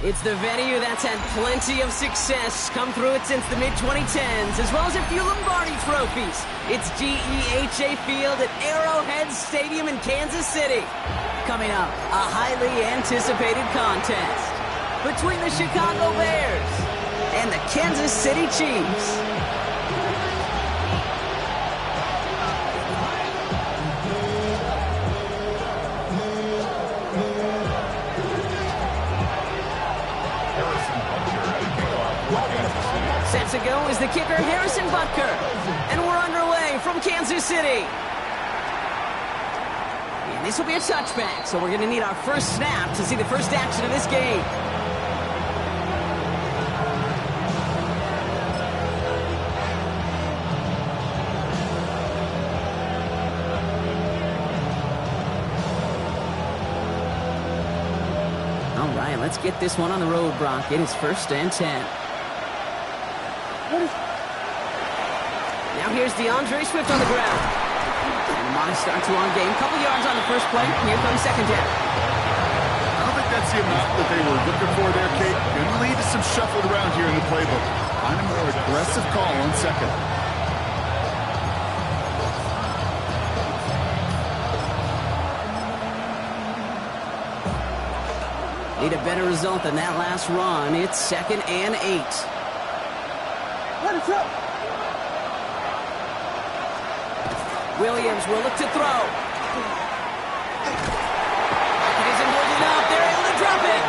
It's the venue that's had plenty of success come through it since the mid-2010s, as well as a few Lombardi trophies. It's GEHA Field at Arrowhead Stadium in Kansas City. Coming up, a highly anticipated contest between the Chicago Bears and the Kansas City Chiefs. Set to go is the kicker, Harrison Butker. And we're underway from Kansas City. And this will be a touchback, so we're going to need our first snap to see the first action of this game. All right, let's get this one on the road, Brock. It is 1st and 10. Now here's DeAndre Swift on the ground. And a modest start to our game. Couple yards on the first play. Here comes 2nd down. I don't think that's the amount that they were looking for there, Kate. Going to lead to some shuffled around here in the playbook. Find a more aggressive call on 2nd. Need a better result than that last run. It's 2nd and 8. Let it up. Williams will look to throw. It isn't holding up. They're able to drop it.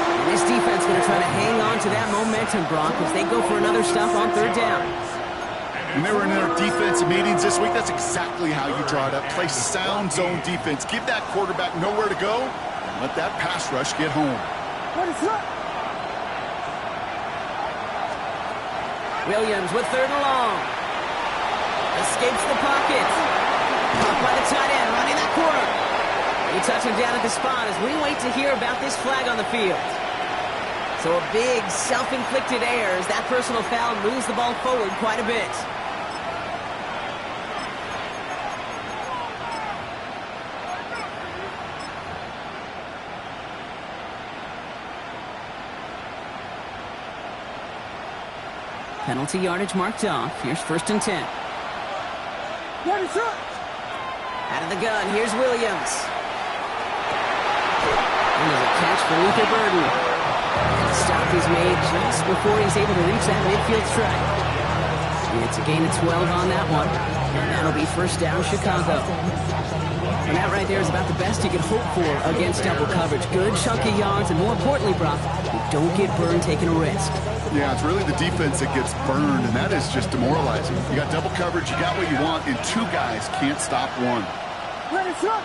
And this defense going to try to hang on to that momentum, Brock, as they go for another stop on 3rd down. When they were in their defensive meetings this week, that's exactly how you draw it up. Play sound zone defense. Give that quarterback nowhere to go, and let that pass rush get home. Let it up. Williams with 3rd and long. Escapes the pocket. Caught by the tight end, running that corner. They touch him down at the spot as we wait to hear about this flag on the field. So a big self-inflicted error as that personal foul moves the ball forward quite a bit. Penalty yardage marked off. Here's 1st and 10. Out of the gun, here's Williams. And there's a catch for Luther Burden. And the stop is made just before he's able to reach that midfield strike. And it's a gain of 12 on that one. And that'll be 1st down, Chicago. And that right there is about the best you can hope for against double coverage. Good chunky yards, and more importantly, Brock, you don't get burned taking a risk. Yeah, it's really the defense that gets burned, and that is just demoralizing. You got double coverage, you got what you want, and 2 guys can't stop one. Let it up.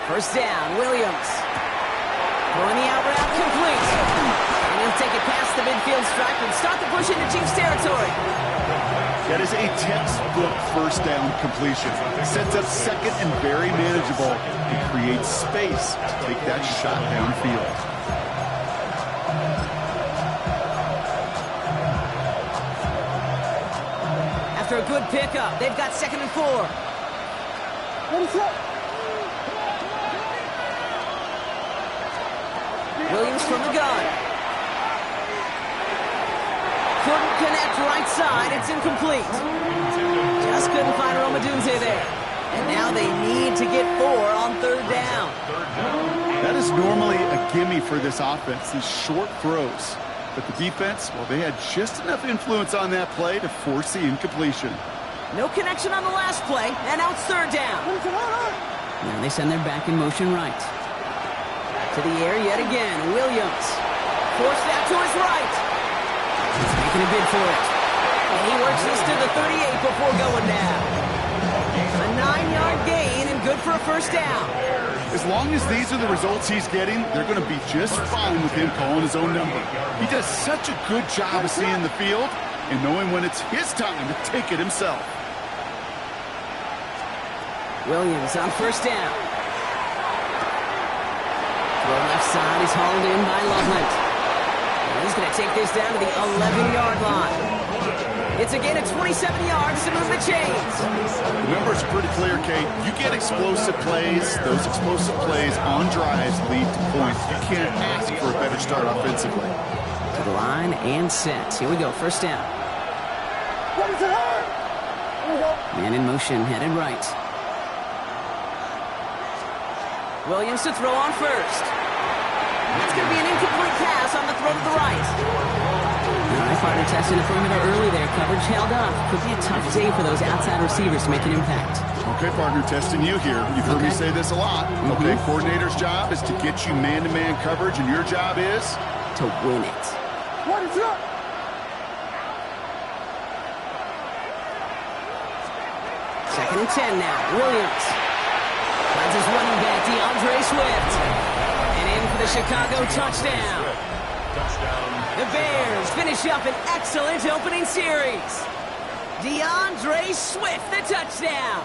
First down, Williams. Throwing the out route, complete. And he'll take it past the midfield stripe and start the push into Chiefs territory. That is a textbook 1st down completion. Sets up 2nd and very manageable. It creates space to take that shot downfield. After a good pickup, they've got 2nd and 4. Let it up. Williams from the gun. Couldn't connect right side. It's incomplete. Just couldn't find Romadunze there. And now they need to get 4 on 3rd down. That is normally a gimme for this offense, these short throws. But the defense, well, they had just enough influence on that play to force the incompletion. No connection on the last play, and now it's 3rd down. Now they send their back in motion right. To the air yet again. Williams. Forced that to his right. He's making a bid for it. And he works this to the 38 before going down. A 9-yard gain and good for a 1st down. As long as these are the results he's getting, they're going to be just fine with him calling his own number. He does such a good job of seeing the field and knowing when it's his time to take it himself. Williams on 1st down. Throw left side is hauled in by Loveland. And he's going to take this down to the 11-yard line. It's a gain of 27 yards to move the chains. The numbers are pretty clear, Kate. You get explosive plays. Those explosive plays on drives lead to points. You can't ask for a better start offensively. To the line and set. Here we go, first down. Man in motion, headed right. Williams to throw on first. That's going to be an incomplete pass on the throw to the right. All right, partner testing the perimeter early there. Coverage held up. Could be a tough day for those outside receivers to make an impact. Okay, partner, testing you here. You've heard me say this a lot. Okay, coordinator's job is to get you man-to-man coverage, and your job is? To win it. What is up? Second and 10 now. Williams. Finds his running back, DeAndre Swift. And in for the Chicago touchdown. The Bears finish up an excellent opening series. DeAndre Swift, the touchdown.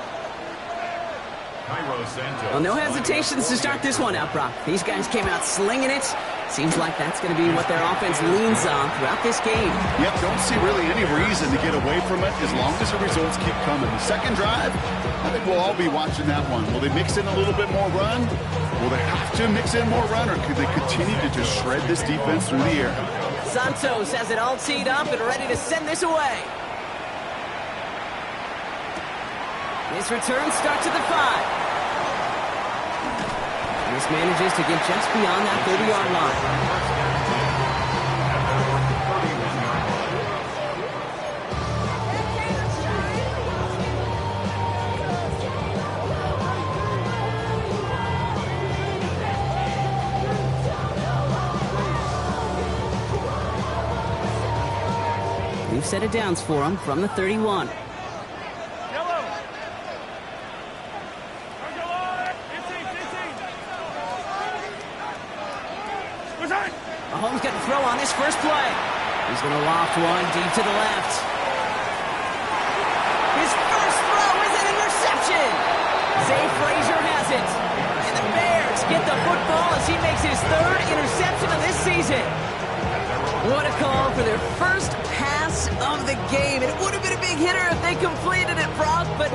Well, no hesitations to start this one out, Brock. These guys came out slinging it. Seems like that's going to be what their offense leans on throughout this game. Yep, don't see really any reason to get away from it as long as the results keep coming. The second drive, I think we'll all be watching that one. Will they mix in a little bit more run? Will they have to mix in more run, or could they continue to just shred this defense through the air? Santos has it all teed up and ready to send this away. His return starts at the 5. This manages to get just beyond that 30-yard line. We've set it downs for him from the 31. Mahomes got to throw on this first play. He's going to loft one deep to the left. His first throw is an interception. Zay Frazier has it. And the Bears get the football as he makes his third interception of this season. What a call for their first pass of the game. It would have been a big hitter if they completed it, Brock, but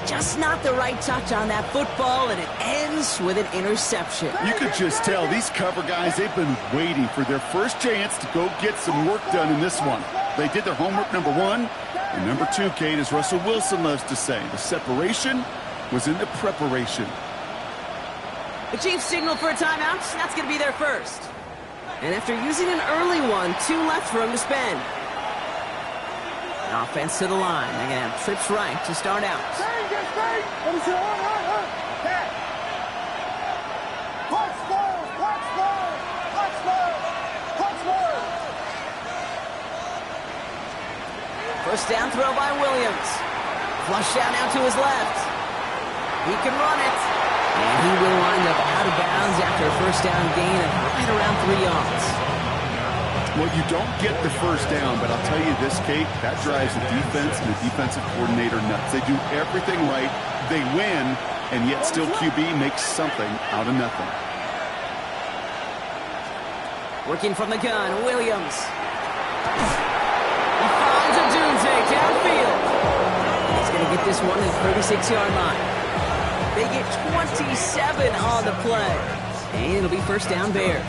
just not the right touch on that football, and it ends with an interception. You could just tell these cover guys, they've been waiting for their first chance to go get some work done in this one. They did their homework, number one. And number two, Kate, as Russell Wilson loves to say, the separation was in the preparation. The Chiefs signal for a timeout. That's going to be their first. And after using an early one, 2 left for him to spend. An offense to the line. They're going to have trips right to start out. First down throw by Williams. Flush down now to his left. He can run it. And he will wind up out of bounds after a first down gain of right around 3 yards. Well, you don't get the first down, but I'll tell you this, Kate, that drives the defense and the defensive coordinator nuts. They do everything right. They win, and yet still QB makes something out of nothing. Working from the gun, Williams. He finds a Dunze downfield. He's going to get this one at the 36-yard line. They get 27 on the play. And it'll be first down Bears.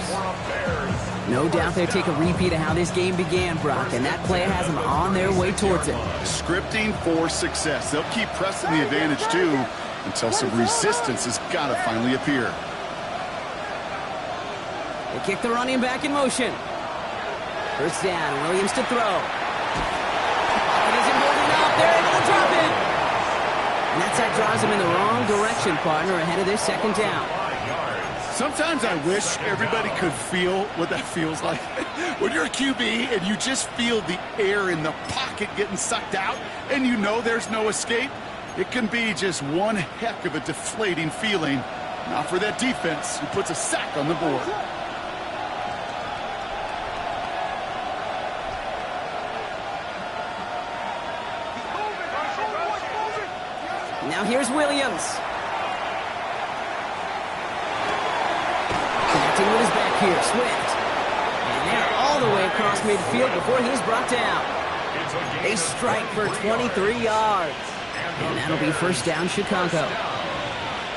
No doubt they'll take a repeat of how this game began, Brock, and that play has them on their way towards it. Scripting for success. They'll keep pressing the advantage, too, until some resistance has got to finally appear. They kick the running back in motion. First down, Williams to throw. It isn't holding up. They're able to drop it. And that's how drives them in the wrong direction, partner, ahead of their second down. Sometimes I wish everybody could feel what that feels like. When you're a QB and you just feel the air in the pocket getting sucked out and you know there's no escape, it can be just one heck of a deflating feeling. Not for that defense who puts a sack on the board. Now here's Williams. Connecting with his back here, Swift. And they're all the way across midfield before he's brought down. They strike for 23 yards. And that'll be first down, Chicago.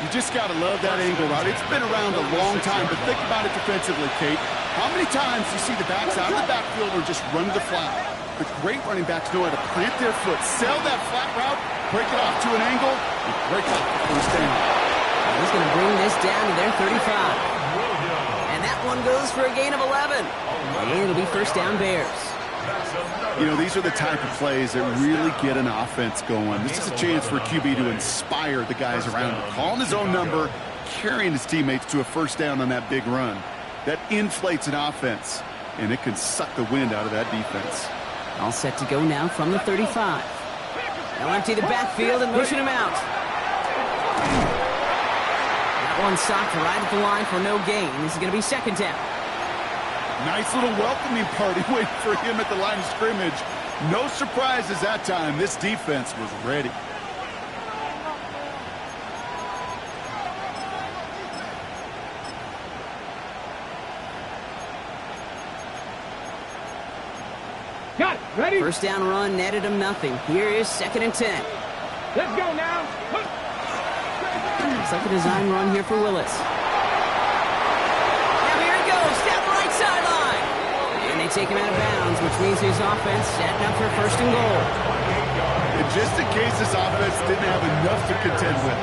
You just got to love that angle route. It's been around a long time, but think about it defensively, Kate. How many times do you see the backs out of the backfield or just run to the flat? The great running backs know how to plant their foot, sell that flat route, break it off to an angle, and break off the first down. He's going to bring this down to their 35. And that one goes for a gain of 11. And it'll be first down, Bears. You know, these are the type of plays that really get an offense going. This is a chance for a QB to inspire the guys around him. Calling his own number, carrying his teammates to a first down on that big run. That inflates an offense, and it can suck the wind out of that defense. All set to go now from the 35. They'll empty the backfield and motion him out. That one stopped right at the line for no gain. This is going to be second down. Nice little welcoming party waiting for him at the line of scrimmage. No surprises that time. This defense was ready. Got it. Ready? First down run netted him nothing. Here is second and 10. Let's go now. Looks like a design run here for Willis. Now here he goes, down the right sideline. And they take him out of bounds, which means his offense setting up for first and goal. And just in case this offense didn't have enough to contend with,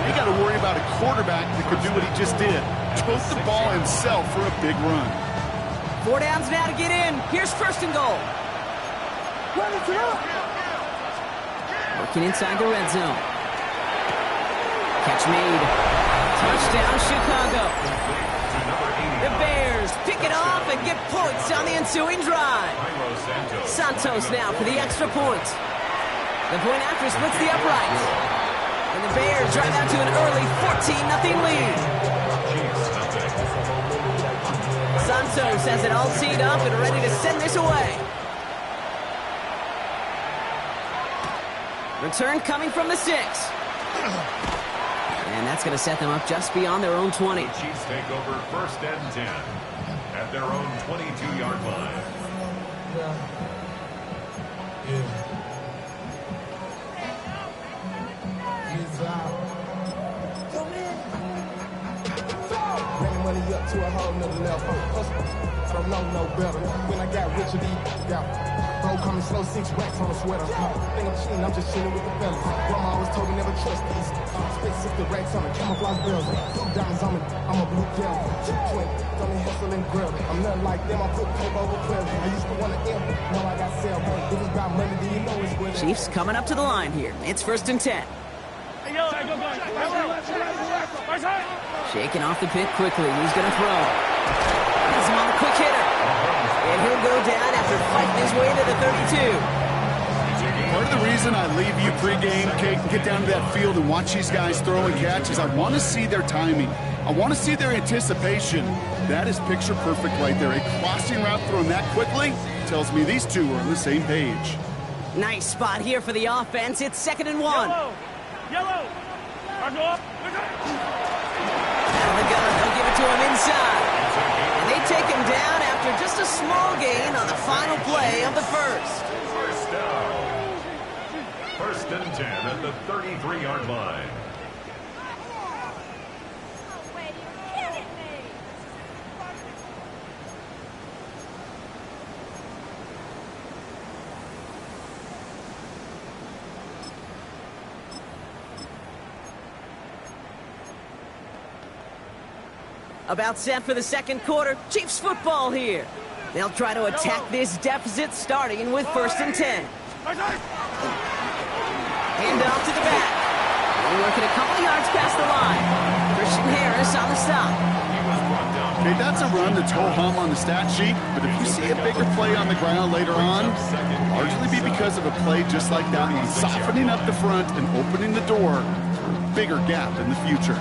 you got to worry about a quarterback that could do what he just did. Tote the ball himself for a big run. 4 downs now to get in. Here's first and goal. Working inside the red zone. Catch made. Touchdown, Chicago. The Bears pick it off and get points on the ensuing drive. Santos now for the extra point. The point after splits the uprights. And the Bears drive out to an early 14-0 lead. Santos has it all teed up and ready to send this away. Return coming from the 6. And that's going to set them up just beyond their own 20. Chiefs take over first and 10 at their own 22-yard line. Running money up to a whole nother level. I don't know no better. When I got rich, bro, coming slow, 6 racks on a sweater. Think I'm cheating, I'm just chilling with the fellas. Grandma always told me never trust these. Spent 60 racks on a camouflage bells. Blue diamonds, I'm a blue devil. Twin, don't hustle and grill. I'm nothing like them, I put paper over clear. I used to want to M, now I got sell. If it's about money, do you know it's good? Chiefs coming up to the line here. It's first and 10. Shaking off the pick quickly. He's going to throw. Has him on a quick hitter. And he'll go down after fighting his way to the 32. Part of the reason I leave you pregame, Kate, and get down to that field and watch these guys throw and catch is I want to see their timing. I want to see their anticipation. That is picture perfect right there. A crossing route thrown that quickly tells me these two are on the same page. Nice spot here for the offense. It's second and 1. Yellow. Out of the gun, they'll give it to him inside. And they take him down after just a small gain on the final play of the first. First down. First and 10 at the 33-yard line. About set for the second quarter. Chiefs football here. They'll try to attack this deficit starting with first and 10. Hand off to the back. They're working a couple yards past the line. Christian Harris on the stop. Okay, that's a run that's ho-hum on the stat sheet, but if you see a bigger play on the ground later on, it'll largely be because of a play just like that one, softening up the front and opening the door for a bigger gap in the future.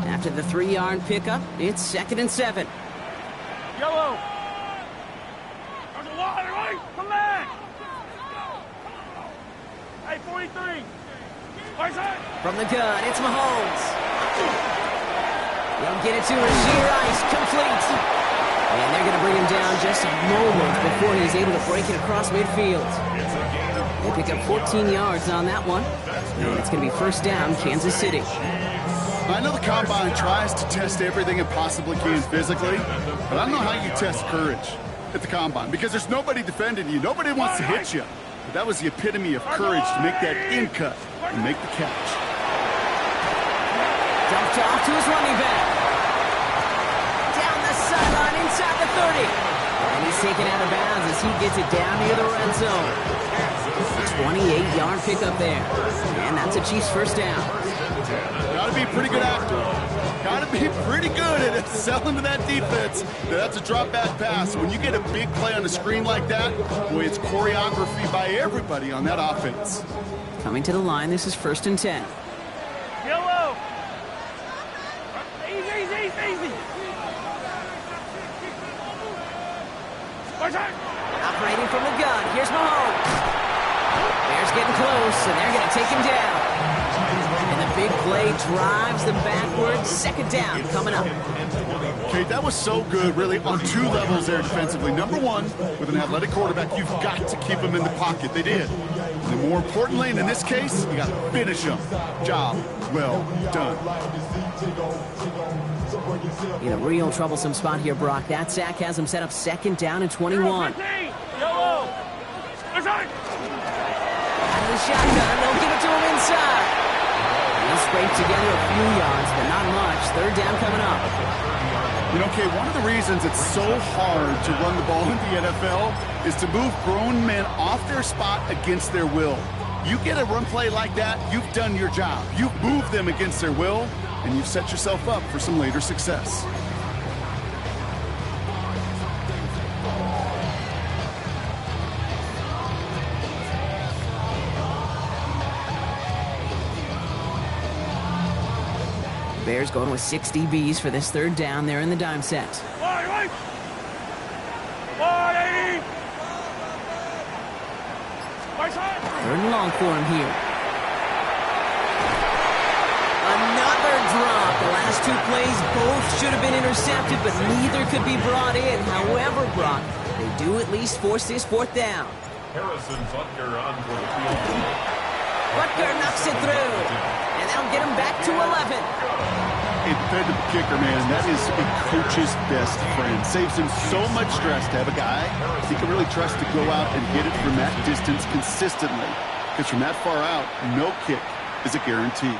After the 3-yard pickup, it's second and 7. Yellow. There's a line, right? Come back. Hey, 43. From the gun, it's Mahomes. They'll get it to Rasheed Rice, complete. And they're going to bring him down just a moment before he's able to break it across midfield. They pick up 14 yards on that one. And it's going to be first down, Kansas City. I know the Combine tries to test everything it possibly can physically, but I don't know how you test courage at the Combine, because there's nobody defending you. Nobody wants to hit you. But that was the epitome of courage to make that in cut and make the catch. Dumped off to his running back. Down the sideline inside the 30. And he's taken out of bounds as he gets it down near the red zone. A 28-yard pickup there. And that's a Chiefs first down. Got to be a pretty good actor. Got to be pretty good at selling to that defense. That's a drop back pass. When you get a big play on the screen like that, boy, it's choreography by everybody on that offense. Coming to the line, this is first and 10. Yellow. Easy. Operating from the gun, here's Mahomes. Bears getting close, and they're going to take him down. And the big play drives them backwards. Second down coming up. Okay, that was so good, really, on two levels there defensively. Number one, with an athletic quarterback, you've got to keep him in the pocket. They did. And more importantly, and in this case, you got to finish him. Job well done. In a real troublesome spot here, Brock. That sack has him set up second down and 21. Yellow. Out of the shotgun, they'll give it to him inside. He'll scrape together a few yards, but not much. Third down coming up. You know, Kay, one of the reasons it's so hard to run the ball in the NFL is to move grown men off their spot against their will. You get a run play like that, you've done your job. You've moved them against their will, and you've set yourself up for some later success. Bears going with 6 DBs for this third down. They're in the dime set. Third and long for him here. Another drop. The last two plays both should have been intercepted, but neither could be brought in. However, Brock, they do at least force this fourth down. Harrison Butker on for the field. Butker knocks it through, and they'll get him back to 11. A dependable kicker, man, that is a coach's best friend. Saves him so much stress to have a guy he can really trust to go out and hit it from that distance consistently. Because from that far out, no kick is a guarantee.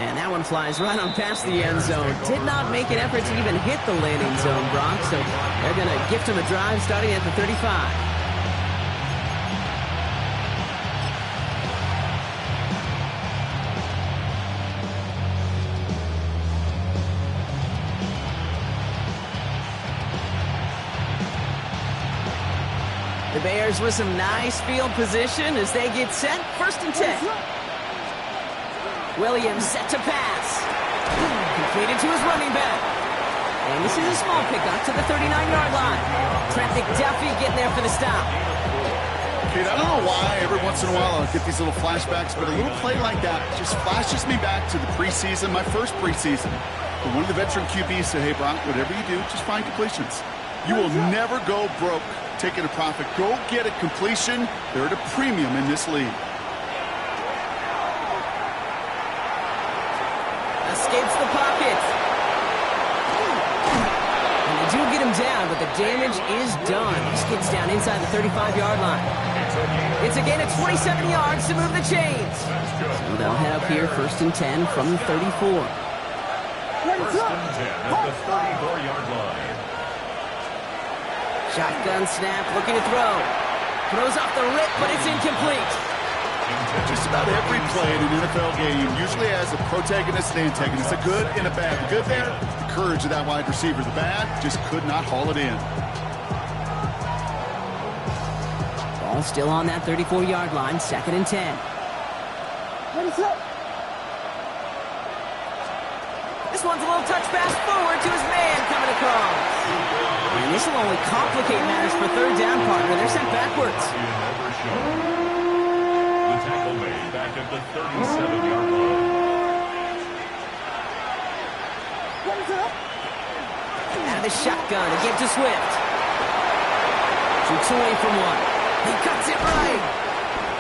And that one flies right on past the end zone. Did not make an effort to even hit the landing zone, Brock. So they're going to gift him a drive starting at the 35. The Bears with some nice field position as they get set. First and 10. Williams set to pass. Completed to his running back. And this is a small pickup to the 39-yard line. Trent McDuffie getting there for the stop. Kate, I don't know why every once in a while I'll get these little flashbacks, but a little play like that just flashes me back to the preseason, my first preseason. But one of the veteran QBs said, hey, Brock, whatever you do, just find completions. You will never go broke taking a profit. Go get a completion. They're at a premium in this league. Escapes the pocket. And they do get him down, but the damage is done. He skids down inside the 35-yard line. It's a gain of 27 yards to move the chains. So they'll head up here first and 10 from the 34. First and 10 at the 34-yard line. Shotgun snap, looking to throw. Throws off the rip, but it's incomplete. Just about every play in an NFL game usually has a protagonist and antagonist, a good and a bad. The good there, the courage of that wide receiver. The bad, just could not haul it in. Ball still on that 34-yard line, second and 10. This one's a little touch pass forward to his man coming across. And this will only complicate matters for third down, partner. They're sent backwards. The tackle made back at the 37-yard line. the shotgun to give to Swift. Shoots away from one. He cuts it right.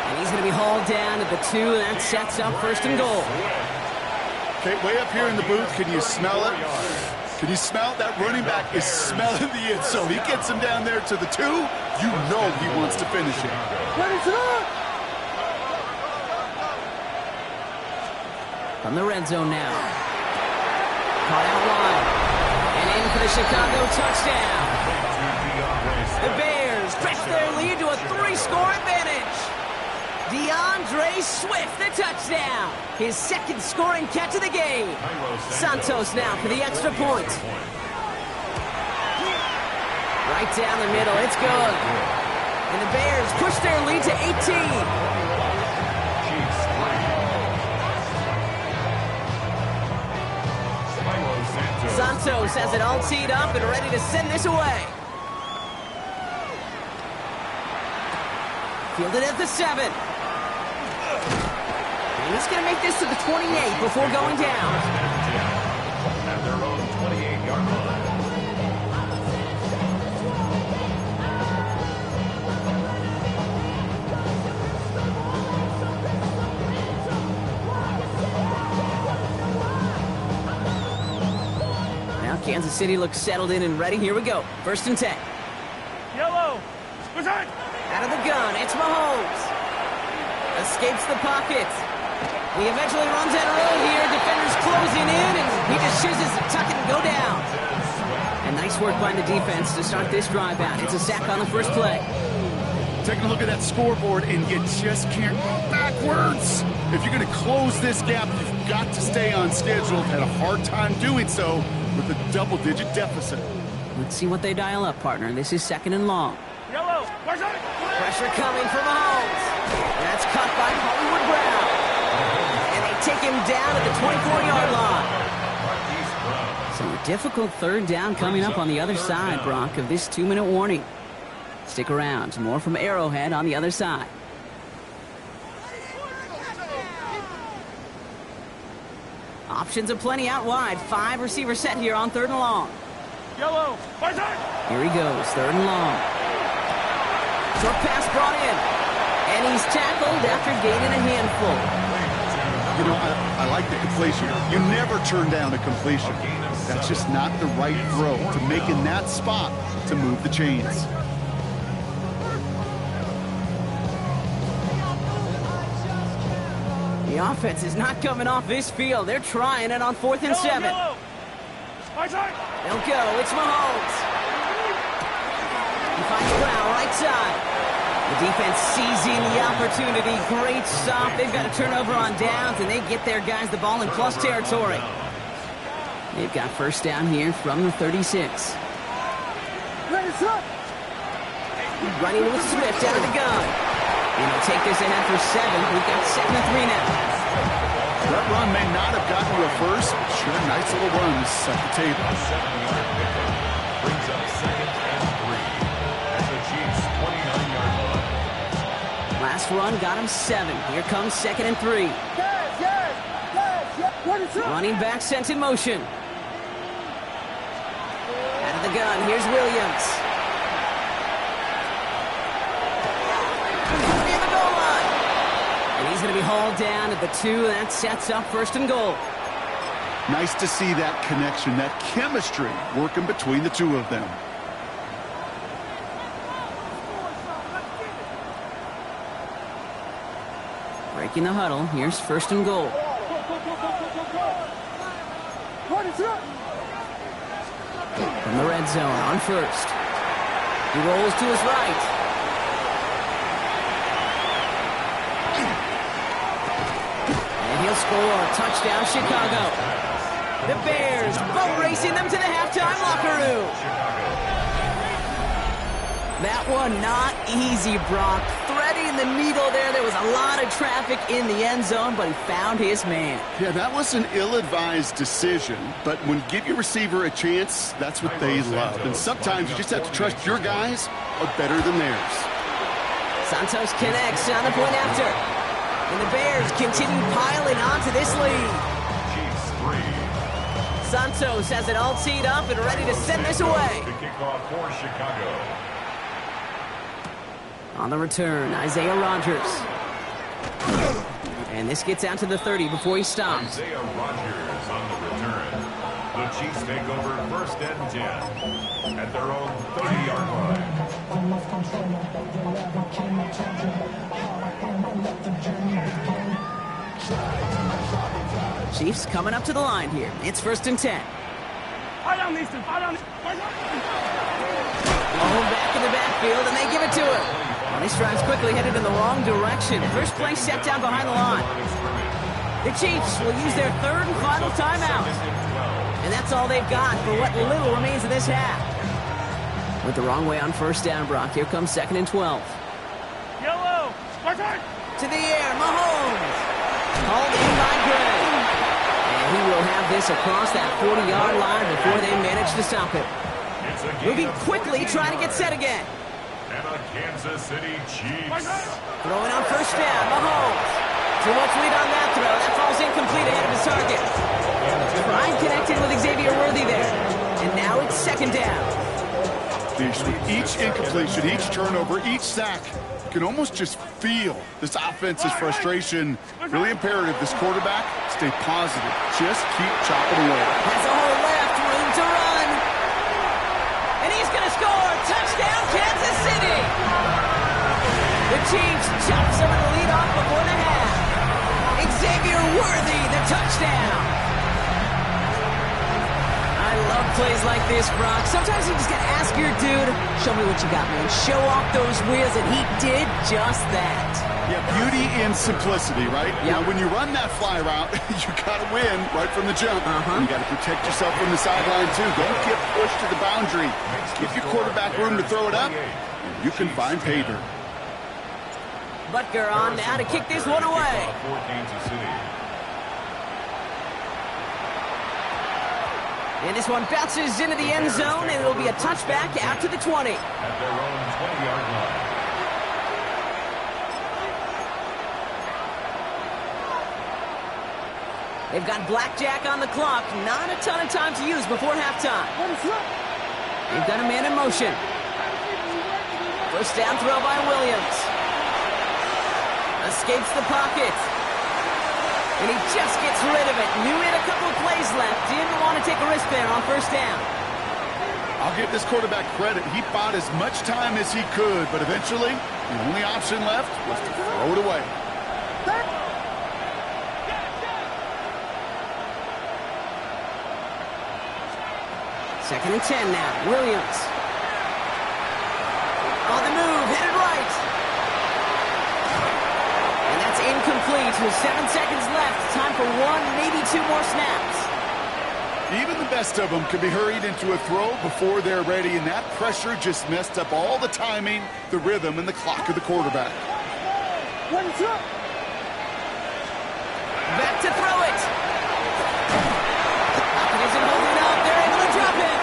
And he's going to be hauled down at the 2, and that sets up 1st and goal. Okay, way up here in the booth, can you smell it? Can you smell it? That running back is smelling the end zone. He gets him down there to the 2. You know he wants to finish it. From the red zone now. Caught out wide. And in for the Chicago touchdown. The Bears stretch their lead to a 3-score advantage. DeAndre Swift, the touchdown. His 2nd scoring catch of the game. Santos now for the extra point. Right down the middle, it's good. And the Bears push their lead to 18. Santos has it all teed up and ready to send this away. Fielded at the 7. And he's going to make this to the 28 before going down. At their own 28-yard line. Kansas City looks settled in and ready. Here we go. 1st and 10. Yellow. Out of the gun, it's Mahomes. Escapes the pocket. He eventually runs out of road here. Defenders closing in, and he just chooses to tuck it and go down. And nice work by the defense to start this drive out. It's a sack on the first play. Taking a look at that scoreboard, and you just can't go backwards. If you're going to close this gap, you've got to stay on schedule. Had a hard time doing so with a double-digit deficit. Let's see what they dial up, partner. This is 2nd and long. Yellow. Pressure coming from Mahomes. That's caught by Hollywood Brown. And they take him down at the 24-yard line. So a difficult 3rd down coming up on the other side, Brock, of this 2-minute warning. Stick around. More from Arrowhead on the other side. Options aplenty out wide. 5 receivers set here on 3rd and long. Yellow. Here he goes. 3rd and long. Short pass brought in. And he's tackled after gaining a handful. You know, I like the completion. You never turn down a completion. That's just not the right throw to make in that spot to move the chains. The offense is not coming off this field. They're trying it on 4th and 7. Yellow. They'll go. It's Mahomes. He finds Brown right side. The defense seizing the opportunity. Great stop. They've got a turnover on downs, and they get their guys the ball in plus territory. They've got 1st down here from the 36. Running with Swift out of the gun. And he'll take this ahead for 7. We've got 2nd and 3 now. That run may not have gotten you a first, but sure, nice little run to set the table. A 7-yard pickup brings up 2nd and 3 at the Chiefs' 29-yard line. Last run got him 7. Here comes 2nd and 3. Running back sent in motion. Out of the gun, here's Williams. Near the goal line. And he's going to be hauled down at the 2. That sets up 1st and goal. Nice to see that connection, that chemistry working between the two of them. Breaking the huddle. Here's 1st and goal. From the red zone on 1st. He rolls to his right. And he'll score. Touchdown, Chicago. The Bears boat racing them to the halftime locker room. That one not easy, Brock. Threading the needle there. There was a lot of traffic in the end zone, but he found his man. Yeah, that was an ill-advised decision, but when give your receiver a chance, that's what they love. And sometimes you just have to trust your guys are better than theirs. Santos connects on the point after. And the Bears continue piling onto this lead. Chiefs 3, Santos has it all teed up and ready to send this away. To kick off for Chicago. On the return, Isaiah Rodgers. And this gets out to the 30 before he stops. Isaiah Rodgers on the return. The Chiefs take over 1st and 10 at their own 30-yard line. Chiefs coming up to the line here. It's 1st and 10. Blown back in the backfield, and they give it to him. Well, this drive's quickly headed in the wrong direction. First play set down behind the line. The Chiefs will use their 3rd and final timeout. And that's all they've got for what little remains of this half. Went the wrong way on 1st down, Brock. Here comes 2nd and 12. Yellow. To the air, Mahomes. Called in by Gray. And he will have this across that 40-yard line before they manage to stop it. Moving quickly, trying to get set again. And a Kansas City Chiefs. Throwing on 1st down, Mahomes. Too much lead on that throw. That falls incomplete ahead of his target. Prime connected with Xavier Worthy there. And now it's 2nd down. With each incompletion, each turnover, each sack, you can almost just feel this offense's frustration. Really imperative this quarterback stay positive. Just keep chopping away. Has a hole left, room to run. And he's going to score. Touchdown, Kansas City. The Chiefs chop some of the lead off before the half. Xavier Worthy, the touchdown. I love plays like this, Brock. Sometimes you just got to ask your dude, show me what you got, man. Show off those wheels, and he did just that. Yeah, beauty in simplicity, right? Yeah. Now, when you run that fly route, you got to win right from the jump. And you got to protect yourself from the sideline, too. Don't get pushed to the boundary. Give your quarterback room to throw it up, and you can find pay dirt. Butker on now to kick this one away. For Kansas City. And this one bounces into the end zone, and it'll be a touchback out to the 20. At their own 20-yard line. They've got blackjack on the clock. Not a ton of time to use before halftime. They've got a man in motion. 1st down throw by Williams. Escapes the pocket. And he just gets rid of it. Knew he had a couple of plays left. Didn't want to take a risk there on 1st down. I'll give this quarterback credit. He bought as much time as he could, but eventually, the only option left was to throw it away. Second and 10 now. Williams. On the move, headed right. And that's incomplete with 7 seconds left. Time for 1, maybe 2 more snaps. Even the best of them can be hurried into a throw before they're ready, and that pressure just messed up all the timing, the rhythm, and the clock of the quarterback. Back to throw it. Pocket isn't holding up. They're able to drop it.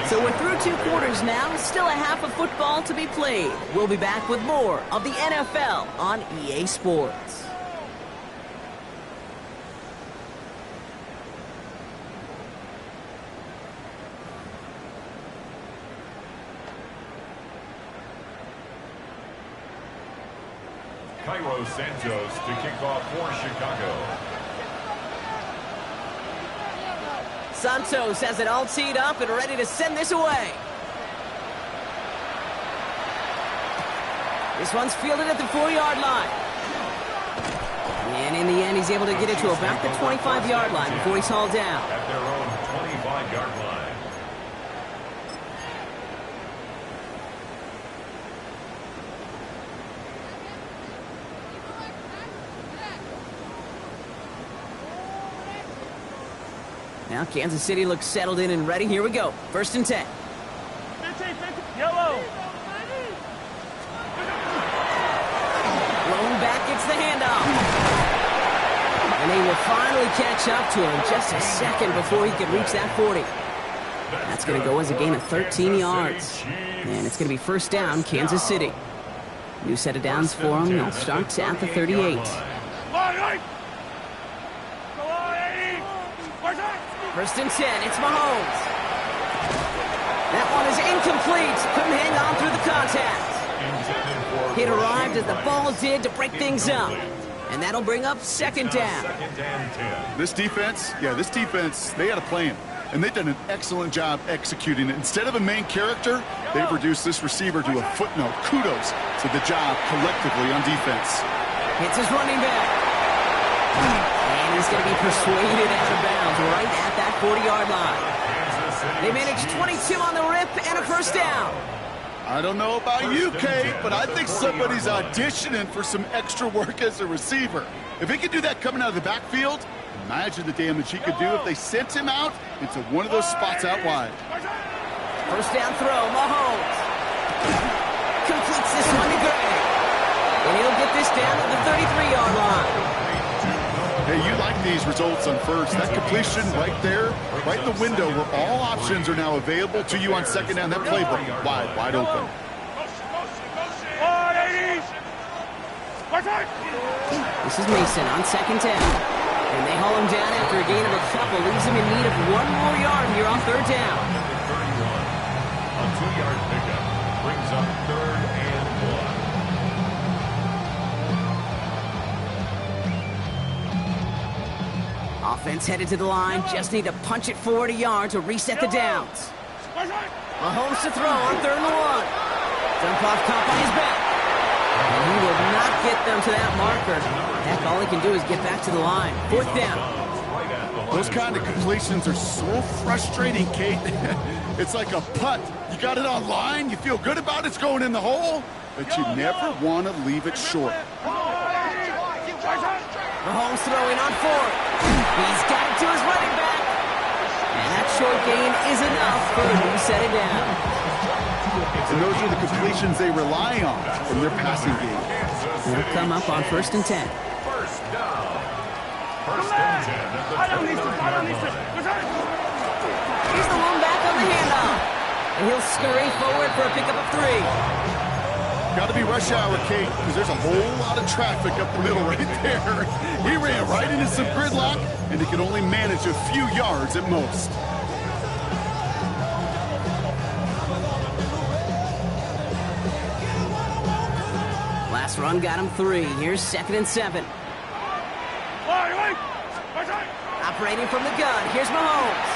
So we're through 2 quarters now. Still a half of football to be played. We'll be back with more of the NFL on EA Sports. Cairo Santos to kick off for Chicago. Santos has it all teed up and ready to send this away. This one's fielded at the 4-yard line. And in the end, he's able to get it to about the 25-yard line before he's hauled down. At their own 25-yard line. Now Kansas City looks settled in and ready. Here we go. 1st and 10. 15, yellow. Blown back gets the handoff. And they will finally catch up to him just a second before he can reach that 40. That's going to go as a gain of 13 yards. And it's going to be 1st down, Kansas City. New set of downs for them. They'll start at the 38. First and 10, it's Mahomes. That one is incomplete. Couldn't hang on through the contact. It arrived as the ball did to break things up. And that'll bring up second down. This defense, they had a plan. And they've done an excellent job executing it. Instead of a main character, they've reduced this receiver to a footnote. Kudos to the job collectively on defense. Hits his running back. And he's going to be persuaded out of bounds right at that 40-yard line. They managed 22 on the rip and a first down. I don't know about you, Kate, but I think somebody's auditioning for some extra work as a receiver. If he could do that coming out of the backfield, imagine the damage he could do if they sent him out into one of those spots out wide. First down throw, Mahomes. Completes this one to Gray. And he'll get this down to the 33-yard line. Hey, you like these results on first. That completion right there, right in the window where all options are now available to you on second down. That playbook wide open. This is Mason on second down. And they haul him down after a gain of a couple. Leaves him in need of one more yard here on third down. A 2-yard pickup brings up 3rd and 1. Offense headed to the line. Just need to punch it forward a yard to reset the downs. Mahomes to throw on 3rd and 1. Jump off top on his back. And he will not get them to that marker. Heck, all he can do is get back to the line. 4th down. Those kind of completions are so frustrating, Kate. It's like a putt. You got it on line, you feel good about it's going in the hole, but you never want to leave it short. Mahomes throwing on 4th. He's got it to his running back. And that short gain is enough for a new set of downs. And those are the completions they rely on from their passing game. They'll come up on 1st and 10. First down. First and 10 at the 29-yard line. He's the one back on the handoff. And he'll scurry forward for a pickup of 3. Got to be rush hour, Kate, because there's a whole lot of traffic up the middle right there. He ran right into some gridlock, and he could only manage a few yards at most. Last run got him 3. Here's 2nd and 7. Operating from the gun. Here's Mahomes.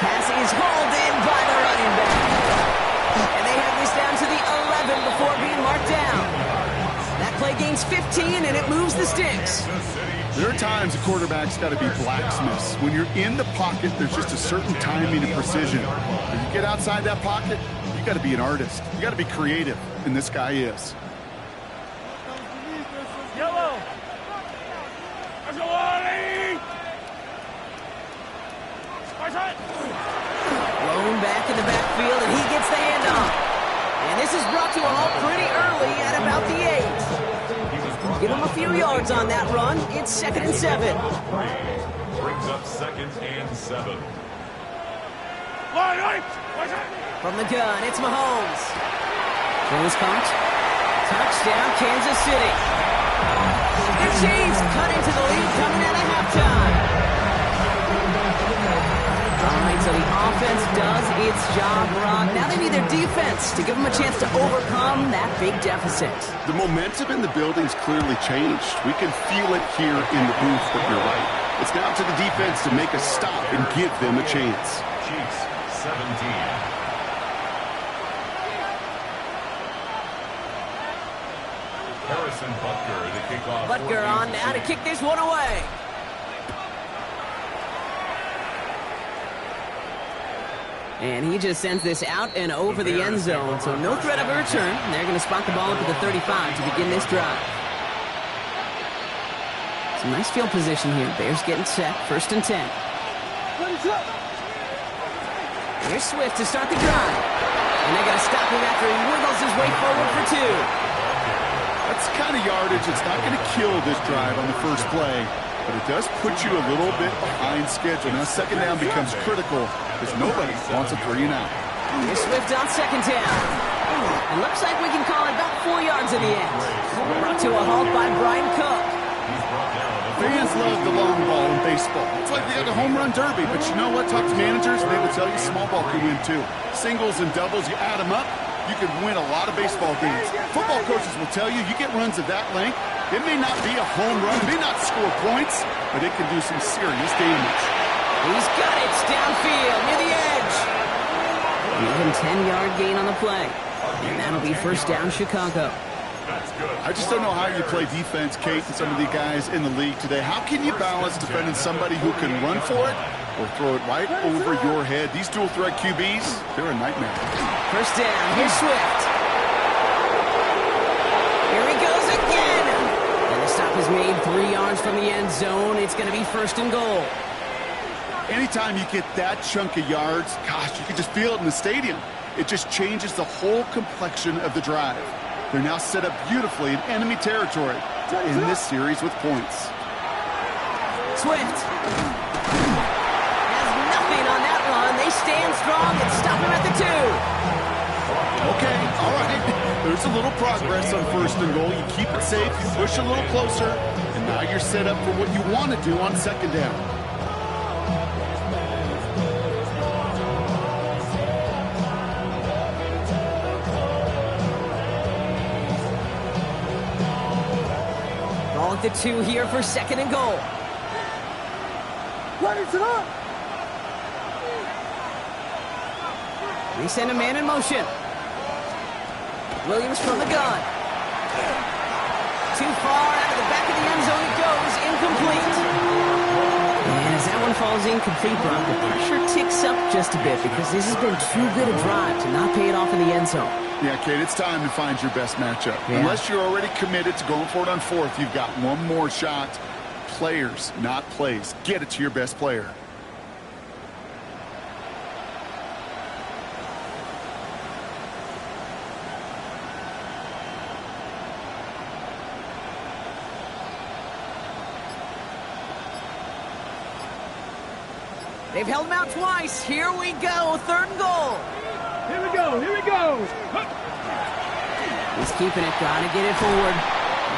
Pass is hauled in by the running back. And they have this down to the 11 before being marked down. That play gains 15, and it moves the sticks. There are times a quarterback's got to be blacksmiths. When you're in the pocket, there's just a certain timing and precision. When you get outside that pocket, you got to be an artist. You got to be creative, and this guy is. Yellow. Blown back in the backfield, and he gets the handoff. And this is brought to a halt pretty early at about the 8. Give him a few yards on that run. It's 2nd and 7. Brings up 2nd and 7. From the gun, it's Mahomes. Throws caught. Touchdown, Kansas City. The Chiefs cut into the lead coming out of halftime. All right, so the offense does its job, Ron. Now they need their defense to give them a chance to overcome that big deficit. The momentum in the building's clearly changed. We can feel it here in the booth, but you're right. It's now to the defense to make a stop and give them a chance. Chiefs 17. Harrison Butker to kick off. Butker on now to kick this one away. And he just sends this out and over the end zone, so no threat of a return. They're going to spot the ball up at the 35 to begin this drive. Some nice field position here. Bears getting set. 1st and 10. Here's Swift to start the drive. And they're going to stop him after he wiggles his way forward for 2. That's the kind of yardage that's not going to kill this drive on the first play, but it does put you a little bit behind schedule. Now 2nd down becomes critical because nobody wants a 3 and out. Here's Swift on 2nd down. It looks like we can call it about 4 yards in the end. Brought to a halt by Brian Cook. Fans love the long ball in baseball. It's like they got a home run derby, but you know what? Talk to managers, and they will tell you small ball can win too. Singles and doubles, you add them up, you can win a lot of baseball games. Football coaches will tell you, you get runs of that length, it may not be a home run, it may not score points, but it can do some serious damage. He's got it. It's downfield near the edge. An even 10-yard gain on the play. And that'll be first down, Chicago. I just don't know how you play defense, Kate, and some of the guys in the league today. How can you balance defending somebody who can run for it or throw it right over your head? These dual-threat QBs, they're a nightmare. First down. Here's Swift. Here he goes again. And the stop is made 3 yards from the end zone. It's going to be first and goal. Anytime you get that chunk of yards, gosh, you can just feel it in the stadium. It just changes the whole complexion of the drive. They're now set up beautifully in enemy territory in this series with points. Swift has nothing on that run. They stand strong and stop him at the 2. Okay, all right. There's a little progress on first and goal. You keep it safe, you push a little closer, and now you're set up for what you want to do on second down. Ball at the 2 here for second and goal. They send a man in motion. Williams from the gun. Too far out of the back of the end zone it goes. Incomplete. And as that one falls incomplete, Brock, the pressure ticks up just a bit because this has been too good a drive to not pay it off in the end zone. Yeah, Kate, it's time to find your best matchup. Yeah. Unless you're already committed to going for it on fourth, you've got one more shot. Players, not plays. Get it to your best player. They've held him out twice. Here we go. Third and goal. Here we go. Here we go. He's keeping it. Got to get it forward.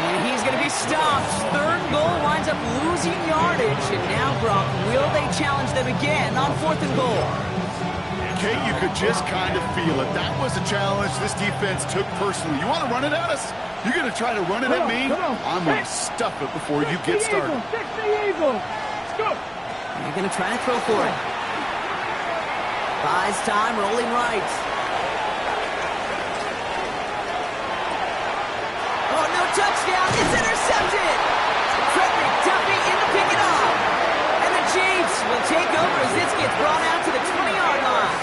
And he's going to be stopped. Third and goal winds up losing yardage. And now, Brock, will they challenge them again on fourth and goal? Kate, you could just kind of feel it. That was a challenge this defense took personally. You want to run it at us? You're going to try to run it at me? I'm going to stuff it before you get started. Fix the eagle. Let's go. They're going to try to throw for it. Buys time, rolling right. Oh, no touchdown. It's intercepted. Frederick Duffy in to pick it off. And the Chiefs will take over as this gets brought out to the 20-yard line.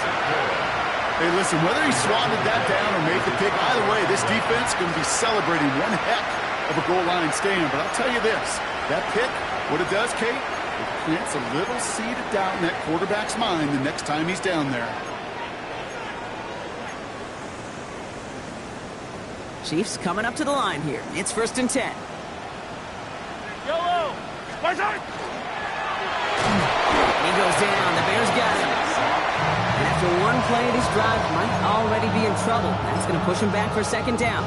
Hey, listen, whether he swatted that down or made the pick, either way, this defense is going to be celebrating one heck of a goal line stand. But I'll tell you this, that pick, what it does, Kate, it plants a little seed of doubt in that quarterback's mind the next time he's down there. Chiefs coming up to the line here. It's first and 10. Yellow. My side. He goes down. The Bears got him. And after one play, this drive might already be in trouble. That's going to push him back for second down.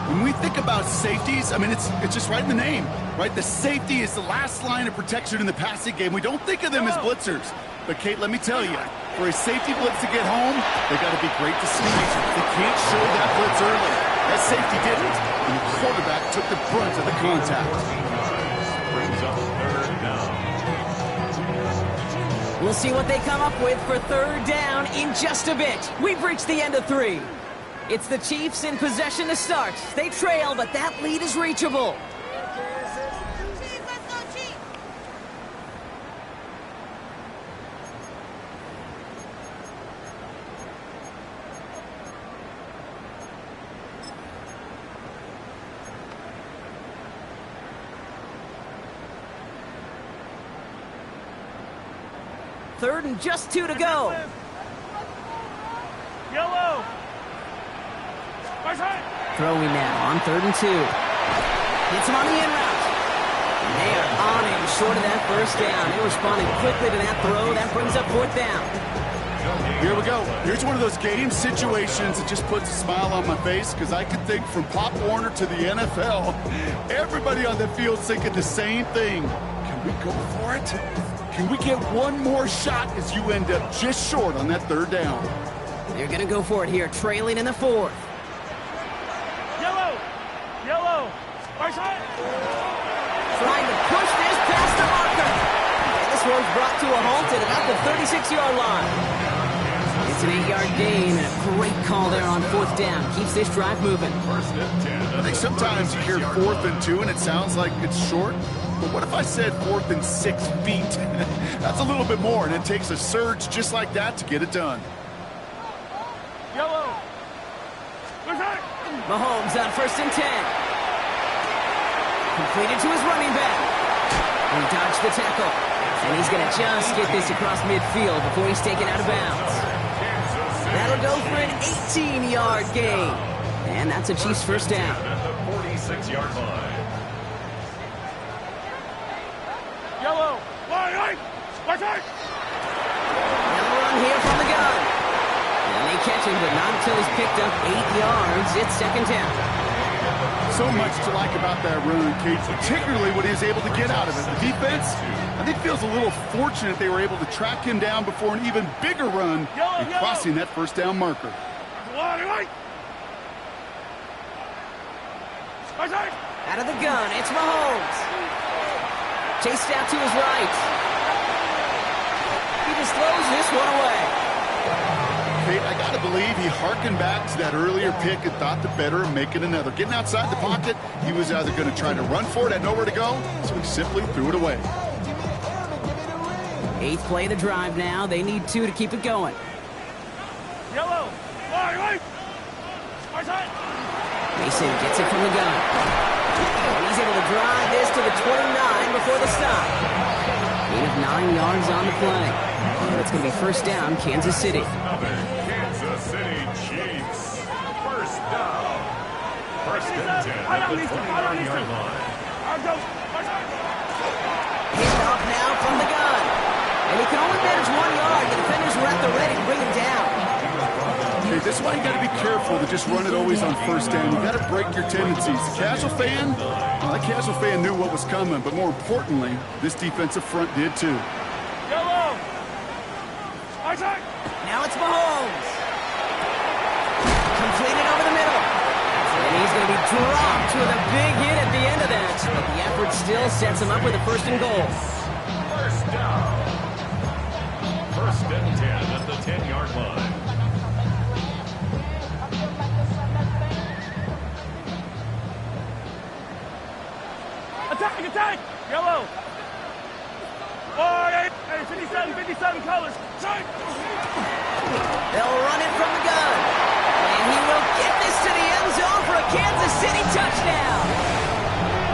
When we think about safeties, I mean, it's just right in the name, right? The safety is the last line of protection in the passing game. We don't think of them as blitzers. But, Kate, let me tell you, for a safety blitz to get home, they got to be great to see. They can't show that blitz early. That safety didn't, and the quarterback took the brunt of the contact. Brings up third down. We'll see what they come up with for third down in just a bit. We've reached the end of 3. It's the Chiefs in possession to start. They trail, but that lead is reachable. Third and just 2 to go. Yellow. My side. Throwing now on 3rd and 2. Hits him on the in route. And they are on him short of that first down. They responded quickly to that throw. That brings up 4th down. Here we go. Here's one of those game situations that just puts a smile on my face because I can think from Pop Warner to the NFL, everybody on the field's thinking the same thing. Can we go for it? Can we get one more shot as you end up just short on that third down? They're going to go for it here, trailing in the fourth. Yellow! Yellow! Right side! Trying to push this past the marker. And this one's brought to a halt at about the 36-yard line. It's an 8-yard gain and a great call there on fourth down. Keeps this drive moving. I think sometimes you hear 4th and 2 and it sounds like it's short. But what if I said 4th and 6 feet? That's a little bit more, and it takes a surge just like that to get it done. Yellow! Right side! Mahomes on 1st and 10. Completed to his running back. He dodged the tackle. And he's going to just get this across midfield before he's taken out of bounds. That'll go for an 18-yard gain. And that's a Chiefs first down. At the 46-yard line. Yellow! Right side! Now a run here from the gun. And they catch him, but not until he's picked up 8 yards. It's second down. So much to like about that run, Kate, particularly what he was able to get out of it. The defense, I think, feels a little fortunate they were able to track him down before an even bigger run and crossing that first down marker. Right side! Out of the gun, it's Mahomes. Chased out to his right. He just throws this one away. Kate, I got to believe he hearkened back to that earlier pick and thought the better of making another. Getting outside the pocket, he was either going to try to run for it, had nowhere to go, so he simply threw it away. 8th play of the drive now. They need 2 to keep it going. Yellow! Right side! Mason gets it from the gun. And he's able to drive this to the 29 before the stop. Gain of 9 yards on the play. And it's going to be first down, Kansas City. Kansas City Chiefs. First down. First and 10 at the 29-yard line. Picked off now from the gun. And he can only manage 1 yard. The defenders were at the ready to bring him down. Hey, this is why you got to be careful to just run it always on first down. You got to break your tendencies. The casual fan, well, that casual fan knew what was coming, but more importantly, this defensive front did too. Yellow! Right side! Now it's Mahomes. Completed over the middle. And he's going to be dropped with a big hit at the end of that. But the effort still sets him up with a first and goal. First down. First and 10 at the 10-yard line. Attack! Yellow! 57 colors. Side! They'll run it from the gun. And he will get this to the end zone for a Kansas City touchdown.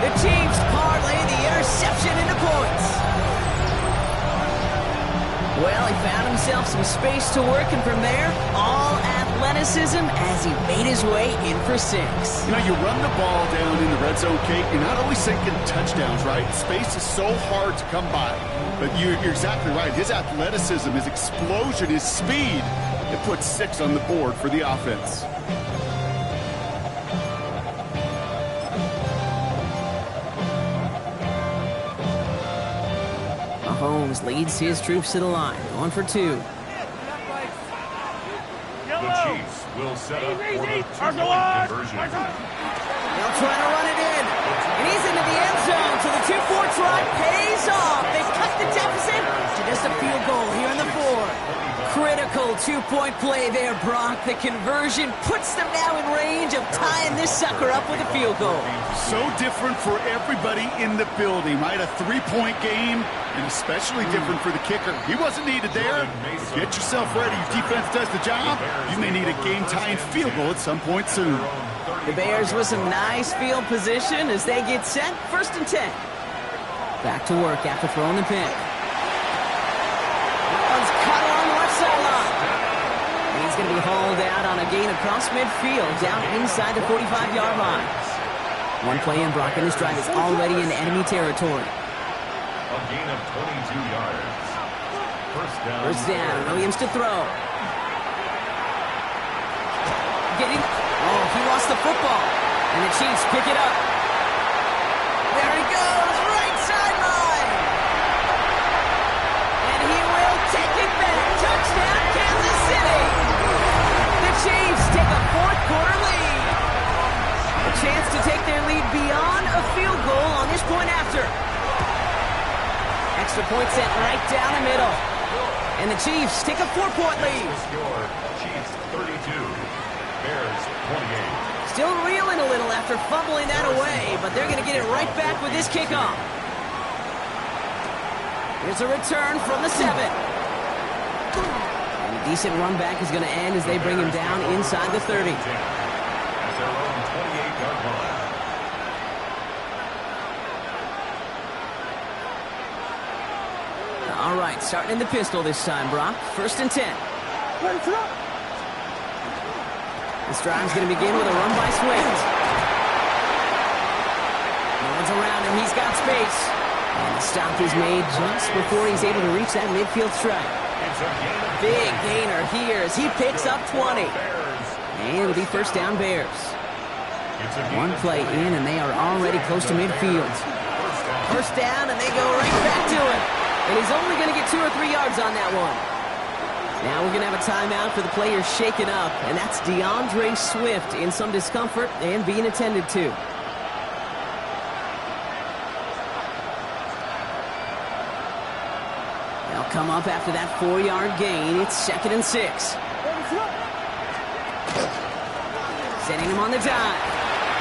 The Chiefs parlay the interception into points. Well, he found himself some space to work, and from there, all athleticism as he made his way in for 6. You know, you run the ball down in the red zone, Kate, you're not always thinking touchdowns, right? Space is so hard to come by. But you're exactly right. His athleticism, his explosion, his speed, it puts 6 on the board for the offense. Mahomes leads his troops to the line, going for 2. The Chiefs will set up for the 2-point conversion. They'll try to run it in. And he's into the end zone, so the 2-4 try pays off. They cut the deficit to just a field goal here in the 4th. Critical 2-point play there, Brock. The conversion puts them now in range of tying this sucker up with a field goal. So different for everybody in the building, right? A 3-point game, and especially different for the kicker. He wasn't needed there. Get yourself ready. Your defense does the job. You may need a game-tying field goal at some point soon. The Bears with some nice field position as they get set. First and 10. Back to work after throwing the pick. That one's cut along the left sideline. And he's going to be hauled out on a gain across midfield, down inside the 45-yard line. One play in, Brock, and this drive is already in enemy territory. A gain of 22 yards. First down. Williams to throw. He lost the football. And the Chiefs pick it up. There he goes, right sideline. And he will take it back. Touchdown, Kansas City. The Chiefs take a fourth-quarter lead. A chance to take their lead beyond a field goal on this point after. Extra point sent right down the middle. And the Chiefs take a 4-point lead. Score, Chiefs 32, Bears 28. Still reeling a little after fumbling that away, but they're going to get it right back with this kickoff. Here's a return from the 7. And a decent run back is going to end as they bring him down inside the 30. At their own 28-yard line. All right, starting in the pistol this time, Brock. 1st and 10. This drive's going to begin with a run by Swift. No one's around him. He's got space. And the stop is made just before he's able to reach that midfield strike. Big gainer here as he picks up 20. And it'll be 1st down Bears. One play in, and they are already close to midfield. 1st down, and they go right back to it. And he's only going to get 2 or 3 yards on that one. Now we're going to have a timeout for the players shaken up, and that's DeAndre Swift in some discomfort and being attended to. They'll come up after that 4-yard gain. It's 2nd and 6. Sending him on the dive.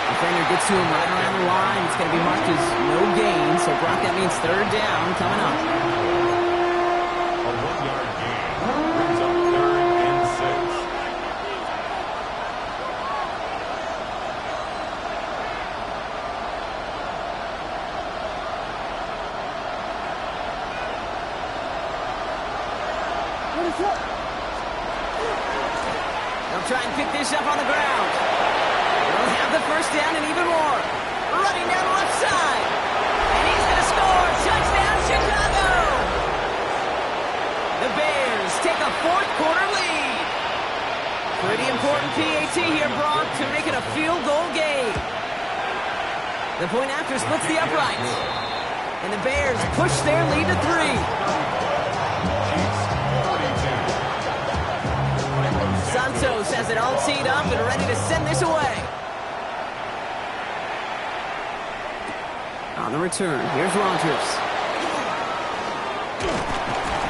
Defender gets to him right around the line. It's going to be marked as no gain, so Brock, that means 3rd down coming up. A 1-yard gain brings up 3rd and 6. They'll try and pick this up on the ground. They'll have the 1st down and even more. Running down the left side. And he's going to score. Touchdown, Chicago. The Bears take a 4th-quarter lead. Pretty important PAT here, Brock, to make it a field goal game. The point after splits the uprights. And the Bears push their lead to 3. Santos has it all teed up and ready to send this away. On the return, here's Rodgers.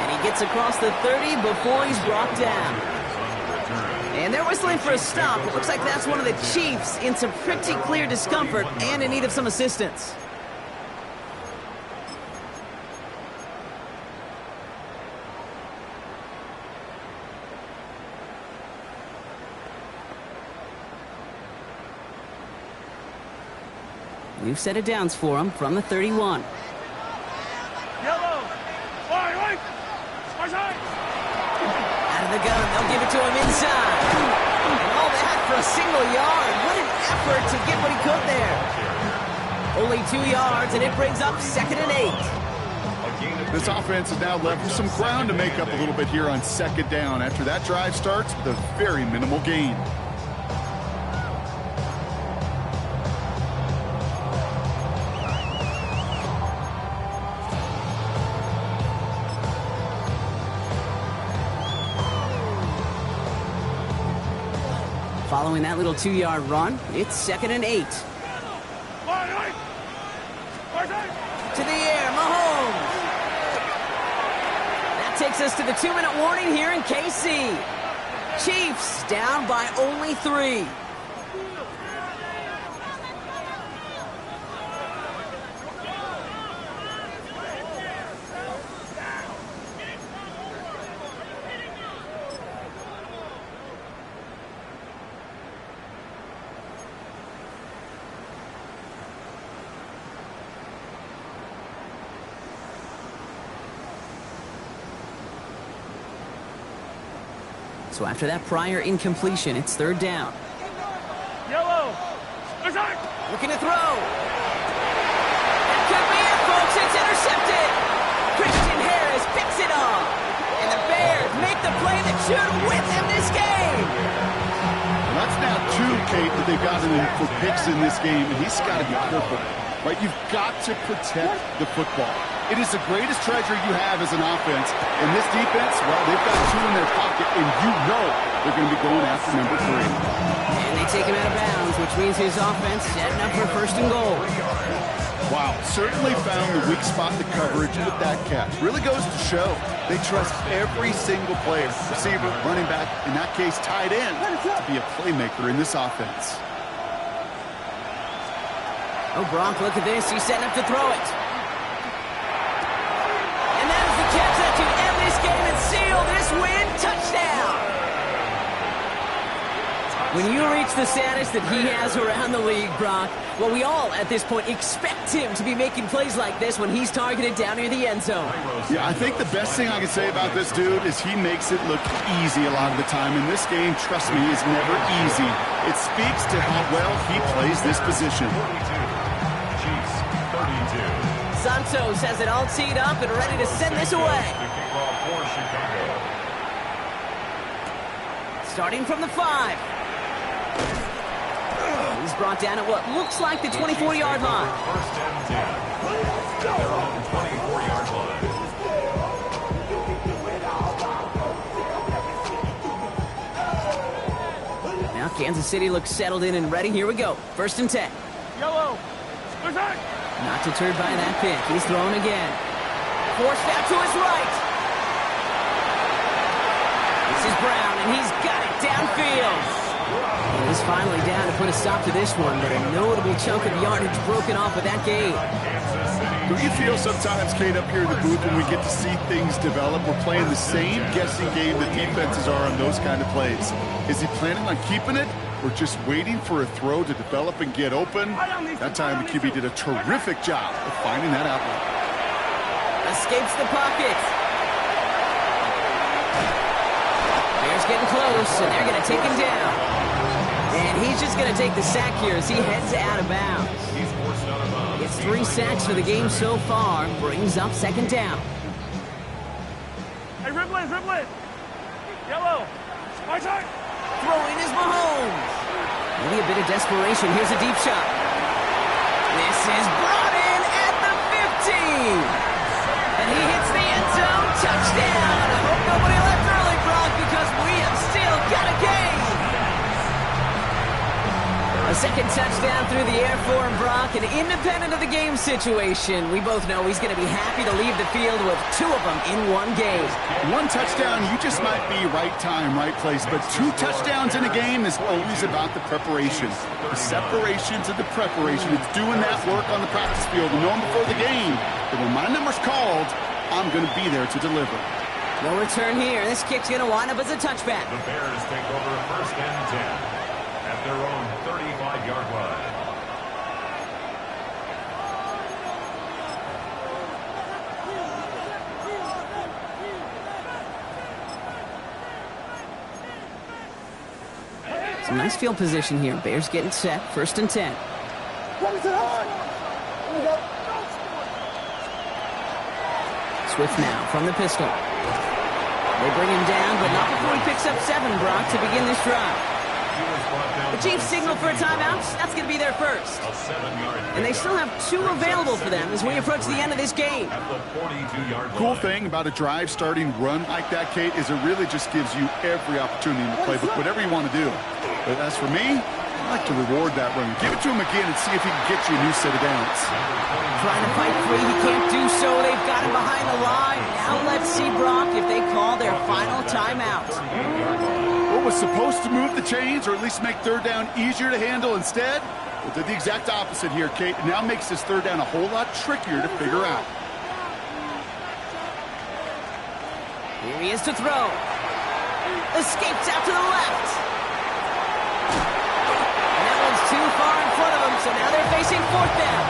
And he gets across the 30 before he's brought down. And they're whistling for a stop. It looks like that's one of the Chiefs in some pretty clear discomfort and in need of some assistance. We've set it downs for him from the 31. Yellow. Right. Out of the gun, they'll give it to him inside. And all that for a single yard. What an effort to get what he could there. Only 2 yards, and it brings up 2nd and 8. This offense is now left with some ground to make up a little bit here on 2nd down after that drive starts with a very minimal gain. Following that little 2-yard run, it's 2nd and 8. To the air, Mahomes. That takes us to the 2-minute warning here in KC. Chiefs down by only 3. So after that prior incompletion, it's 3rd down. Yellow. Looking to throw. That could be it, folks. It's intercepted. Christian Harris picks it off. And should whip him this game. That's now 2, Kate, that they've gotten him for picks in this game, and he's got to be careful. Right? You've got to protect the football. It is the greatest treasure you have as an offense. And this defense, well, they've got 2 in their pocket, and you know they're going to be going after number 3. And they take him out of bounds, which means his offense setting up for first and goal. Wow, certainly found the weak spot in the coverage with that catch. Really goes to show they trust every single player, receiver, running back, in that case, tight end, to be a playmaker in this offense. Oh, Brock, look at this. He's setting up to throw it. And that is the catch that can end this game and seal this win. Touchdown! When you reach the status that he has around the league, Brock, well, we all, at this point, expect him to be making plays like this when he's targeted down near the end zone. Yeah, I think the best thing I can say about this dude is he makes it look easy a lot of the time. And this game, trust me, is never easy. It speaks to how well he plays this position. 42. Chiefs, 32. Santos has it all teed up and ready to send this away. The kickoff for Chicago. Starting from the 5. He's brought down at what looks like the 24-yard line. First and 10. Their own 24-yard line. Now Kansas City looks settled in and ready. Here we go. First and 10. Yellow. Attack. Not deterred by that pick. He's throwing again. Forced out to his right. This is Brown, and he's got it downfield. And he's finally down to put a stop to this one, but a notable chunk of yardage broken off with that game. Do you feel sometimes, Kate, up here in the booth when we get to see things develop, we're playing the same guessing game that defenses are on those kind of plays? Is he planning on keeping it or just waiting for a throw to develop and get open? That time the QB did a terrific job of finding that outlet. Escapes the pocket. Bears getting close, and they're going to take him down. And he's just going to take the sack here as he heads out of bounds. He's forced out of bounds. Gets 3 sacks for the game so far. Brings up second down. Hey, Riblin. Yellow. My turn. Throwing is Mahomes. Maybe a bit of desperation. Here's a deep shot. This is brought in at the 15. And he hits the end zone. Touchdown. I hope nobody left early, Brock, because we have still got a game. A second touchdown through the air for him, Brock, and independent of the game situation, we both know he's going to be happy to leave the field with 2 of them in one game. 1 touchdown, you just might be right time, right place, but 2 touchdowns in a game is always about the preparation. The separation to the preparation. It's doing that work on the practice field and knowing before the game that when my number's called, I'm going to be there to deliver. No return here. This kick's going to wind up as a touchback. The Bears take over first and 10 at their own 35-yard line. Some nice field position here. Bears getting set. First and 10. Swift now from the pistol. They bring him down, but not before he picks up 7, Brock, to begin this drive. The Chiefs signal for a timeout. That's going to be their first. And they still have 2 available for them as we approach the end of this game. Cool thing about a drive starting run like that, Kate, is it really just gives you every opportunity in the playbook, whatever you want to do. But as for me, I like to reward that run. Give it to him again and see if he can get you a new set of downs. Trying to fight free. He can't do so. They've got him behind the line. Now let's see, Brock, if they call their final timeout. What was supposed to move the chains or at least make third down easier to handle instead? Well, did the exact opposite here, Kate. It now makes this third down a whole lot trickier to figure out. Here he is to throw. Escapes out to the left. And that one's too far in front of him, so now they're facing fourth down.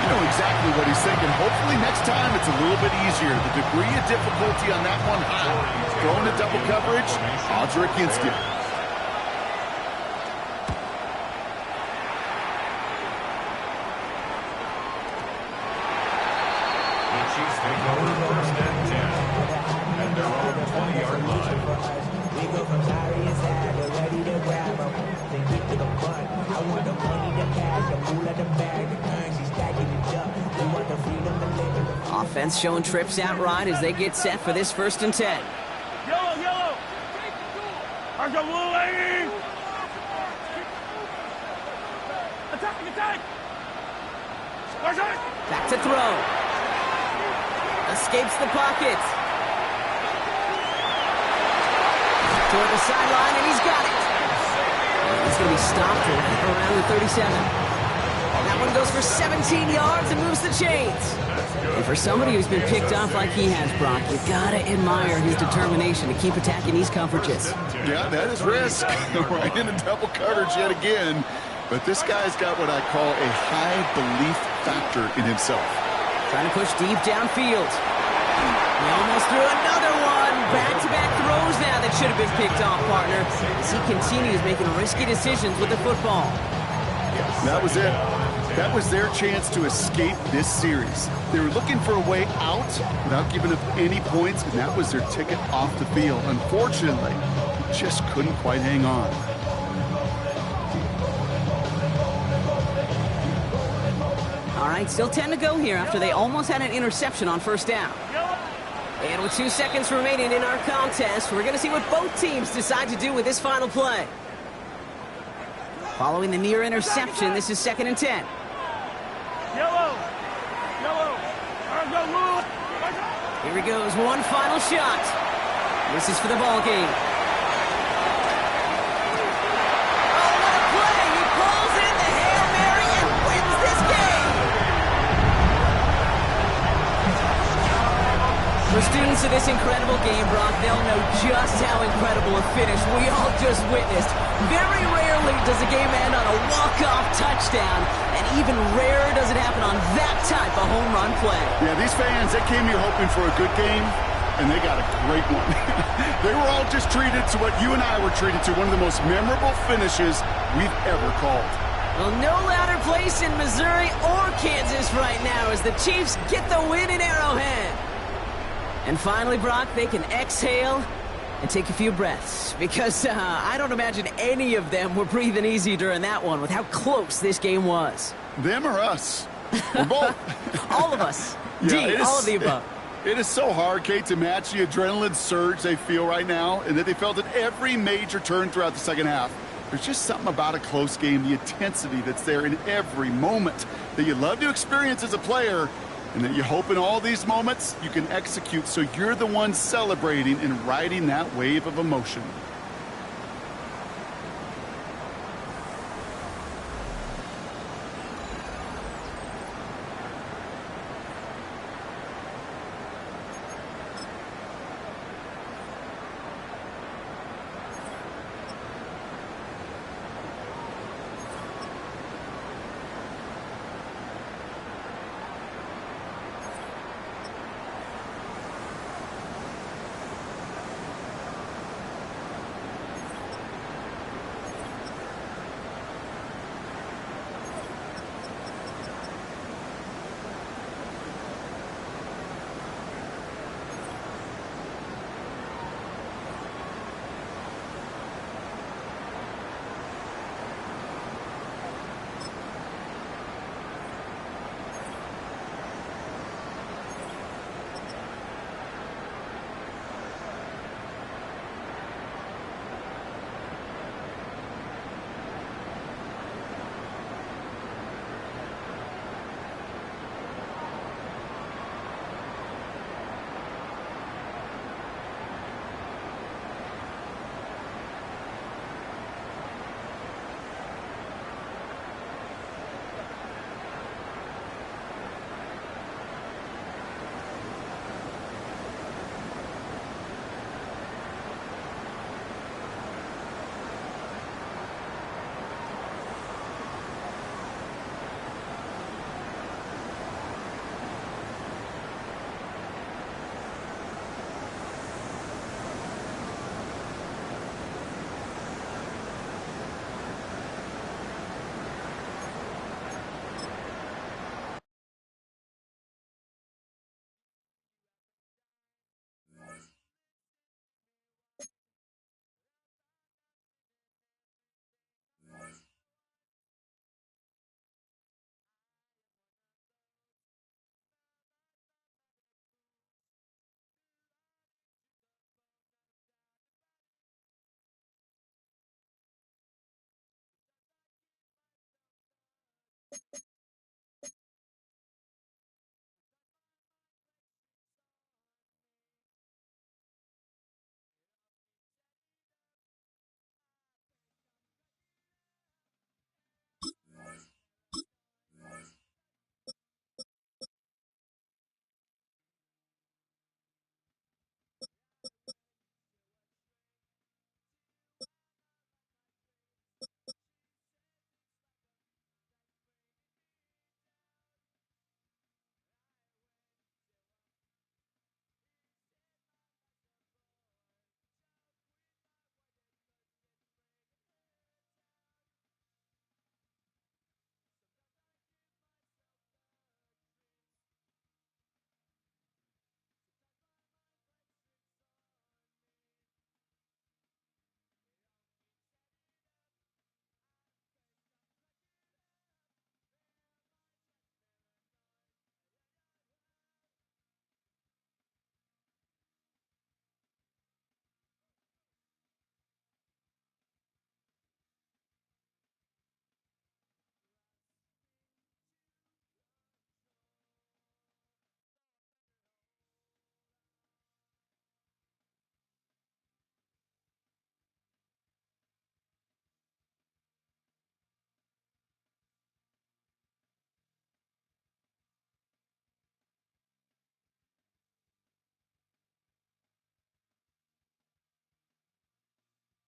You know exactly what he's thinking. Hopefully next time it's a little bit easier. The degree of difficulty on that one high. Throwing to double coverage, odds are against you. The Chiefs take over first and 10 at their own 20-yard line. Offense showing trips out right as they get set for this 1st and 10. Yellow! There's a blue lane! Attack! Back to throw. Escapes the pocket. Toward the sideline, and he's got it. He's going to be stopped around the 37. That one goes for 17 yards and moves the chains. And for somebody who's been picked off like he has, Brock, you got to admire his determination to keep attacking these coverages. Yeah, that is risk. Right into double coverage yet again. But this guy's got what I call a high belief factor in himself. Trying to push deep downfield. He almost threw another one. Back-to-back throws now that should have been picked off, partner. As he continues making risky decisions with the football. That was it. That was their chance to escape this series. They were looking for a way out without giving up any points, and that was their ticket off the field. Unfortunately, just couldn't quite hang on. All right, still 10 to go here after they almost had an interception on 1st down. And with 2 seconds remaining in our contest, we're going to see what both teams decide to do with this final play. Following the near interception, this is 2nd and 10. Yellow! Here he goes, one final shot. This is for the ball game. Oh, what a play! He pulls in the Hail Mary and wins this game! For students of this incredible game, Brock, they'll know just how incredible a finish we all just witnessed. Very rarely does a game end on a walk-off touchdown, and even rarer does it happen on that type of home run play. Yeah, these fans, they came here hoping for a good game, and they got a great one. They were all just treated to what you and I were treated to, one of the most memorable finishes we've ever called. Well, no louder place in Missouri or Kansas right now as the Chiefs get the win in Arrowhead. And finally, Brock, they can exhale and take a few breaths, because I don't imagine any of them were breathing easy during that one with how close this game was. Them or us? We're both. All of us. Yeah, all of the above. It is so hard, Kate, to match the adrenaline surge they feel right now and that they felt at every major turn throughout the second half. There's just something about a close game, the intensity that's there in every moment that you love to experience as a player, and that you hope in all these moments you can execute so you're the one celebrating and riding that wave of emotion.